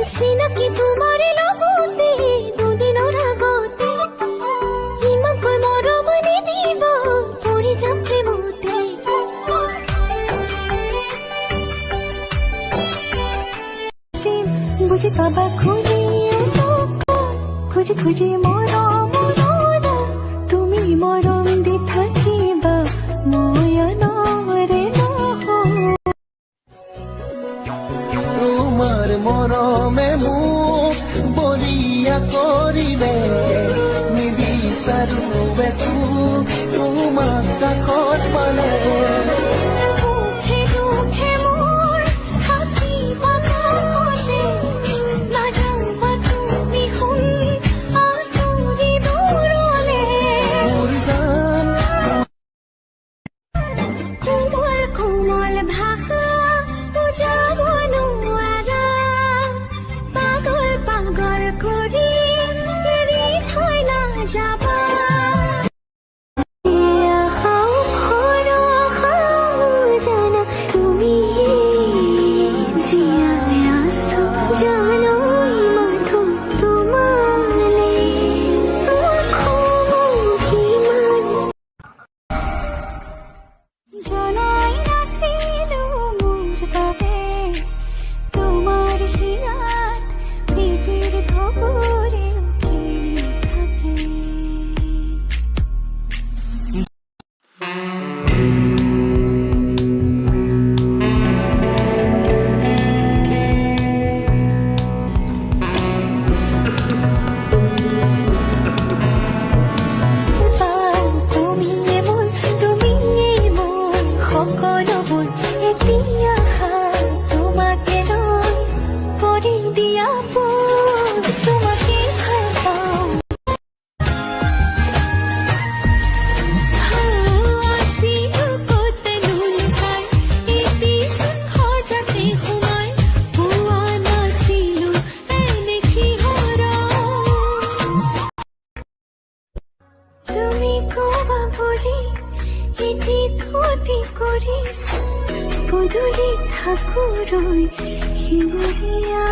চিনাকি তোমাৰ লগতে দুদিনৰ আগতে ইমানকৈ মৰম নিদিব পৰি যাম প্ৰেমতে বুজি পাবা খুজি খুজি মৰম তুমি মৰম দি থাকিবা ময়নৰে তোমাৰ মৰমে মুখ বলিয়া কৰিলে নিবিচাৰো একো তোমাক কাষত পালে কোমল ভাষা বুজাব নোৱাৰা পাগল পাগল কৰি এৰি থৈ নাযাবা জানা তুমি জীয়াই আছো জানো মাথো তোমালে কিমান জানাই নাছিলো মোৰ বাবে তোমাৰ হিয়াত প্ৰীতিৰ ধবৰে খেলি থাকে সকলোবোৰ এতিয়া তোমাকে লৈ কৰি দিয়া তোমাকে ভাল পাওঁ আছিলো ক'ত লুকাই এটিচোন সজাতে সোমাই পোৱা নাছিলো এনে সিহঁৰা তুমি ক'বা বুলি এটি ধুতি কৰি পদূলি থাকো ৰৈ শিৱৰীয়া